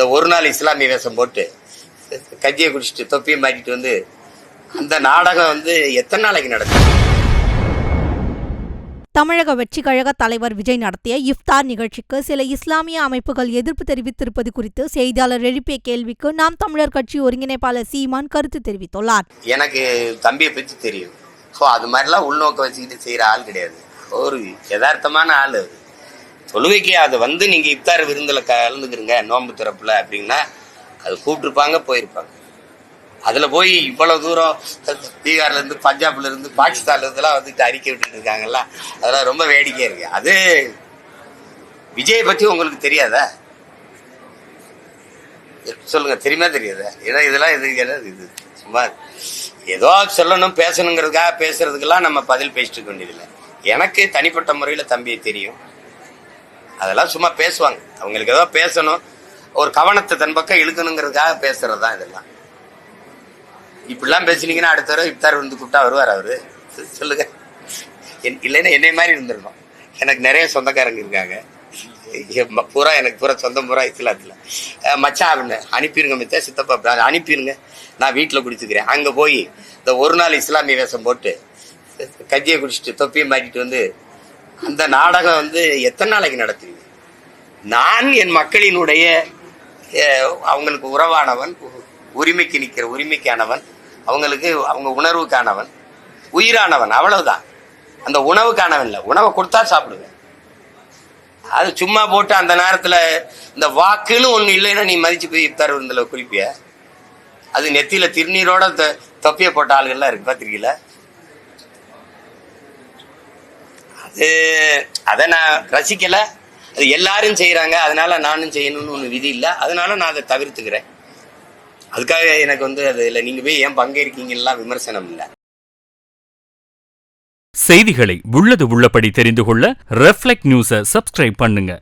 இந்த ஒரு நாள் இஸ்லாமிய வேஷம் போட்டு கஞ்சியை குடிச்சிட்டு தொப்பியை மாட்டிட்டு வந்து அந்த நாடகம் வந்து எத்தனை நாளைக்கு நடக்கும்? தமிழக வெற்றி கழக தலைவர் விஜய் நடத்திய இஃப்தார் நிகழ்ச்சிக்கு சில இஸ்லாமிய அமைப்புகள் எதிர்ப்பு தெரிவித்திருப்பது குறித்து செய்தியாளர் எழுப்பிய கேள்விக்கு நாம் தமிழர் கட்சி ஒருங்கிணைப்பாளர் சீமான் கருத்து தெரிவித்துள்ளார். எனக்கு தம்பியை பற்றி தெரியும். ஸோ அது மாதிரிலாம் உள்நோக்க வச்சுக்கிட்டு செய்கிற ஆள் கிடையாது. ஒரு யதார்த்தமான ஆள். அது தொழுகைக்கு அது வந்து நீங்கள் இஃப்தார் விருந்தில் கலந்துக்கிறீங்க நோன்பு திறப்பில் அப்படின்னா அது கூப்பிட்டுருப்பாங்க, போயிருப்பாங்க. அதில் போய் இவ்வளோ தூரம் பீகார்லேருந்து பஞ்சாப்லேருந்து பாகிஸ்தான்லேருந்துலாம் வந்துட்டு அறிக்கை விட்டுட்டு இருக்காங்கல்ல, அதெல்லாம் ரொம்ப வேடிக்கையாக இருக்கு. அது விஜயை பற்றி உங்களுக்கு தெரியாதா? சொல்லுங்க, தெரியுமா தெரியாதா? ஏன்னா இதெல்லாம் இது சும்மா ஏதோ சொல்லணும் பேசணுங்கிறதுக்காக பேசுறதுக்கெல்லாம் நம்ம பதில் பேசிட்டு இருக்க வேண்டியதில்லை. எனக்கு தனிப்பட்ட முறையில் தம்பியை தெரியும். அதெல்லாம் சும்மா பேசுவாங்க. அவங்களுக்கு ஏதோ பேசணும், ஒரு கவனத்தை தன் பக்கம் இழுக்கணுங்கிறதுக்காக பேசுறது தான் இதெல்லாம். இப்படிலாம் பேசினீங்கன்னா அடுத்த தடவை இஃப்தார் வந்து கூப்பிட்டா வருவார் அவரு? சொல்லுங்க. இல்லைன்னா என்னை மாதிரி இருந்துடணும். எனக்கு நிறைய சொந்தக்காரங்க இருக்காங்க. எனக்கு பூரா சொந்தம் பூரா இஸ்லாத்தில். மச்சான் அப்படின்னு அனுப்பிடுங்க, மிச்சா சித்தப்பா அனுப்பிடுங்க, நான் வீட்டில் குடிச்சுக்கிறேன். அங்கே போய் இந்த ஒரு நாள் இஸ்லாமிய வேஷம் போட்டு கஞ்சியை குடிச்சிட்டு தொப்பியை மாட்டிட்டு வந்து அந்த நாடகம் வந்து எத்தனை நாளைக்கு நடத்துவீங்க? நான் என் மக்களினுடைய அவங்களுக்கு உறவானவன், உரிமைக்கு நிற்கிற உரிமைக்கானவன், அவங்களுக்கு அவங்க உணர்வுக்கானவன், உயிரானவன், அவ்வளவுதான். அந்த உணவுக்கானவன் இல்லை. உணவை கொடுத்தா சாப்பிடுவேன். அது சும்மா போட்டு அந்த நேரத்தில் இந்த வாக்குன்னு ஒன்று இல்லைன்னா நீ மதிச்சு போய் இஃப்தார் விருந்தில் குறிப்பிய. அது நெத்தியில திருநீரோட தொப்பிய போட்ட ஆளுகள்லாம் இருக்கு, பார்த்திருக்கீங்களா? அதை நான் ரசிக்கல. அது எல்லாரும் செய்யறாங்க, அதனால நானும் செய்யணும்னு ஒன்று விதி இல்லை. அதனால நான் அதை தவிர்த்துக்கிறேன். அதுக்காக எனக்கு வந்து அது இல்லை, நீங்க போய் ஏன் பங்கேற்கீங்கலாம் விமர்சனம் இல்லை. செய்திகளை உள்ளது உள்ளபடி தெரிந்து கொள்ள ரெஃப்ளெக்ட் நியூஸை சப்ஸ்கிரைப் பண்ணுங்க.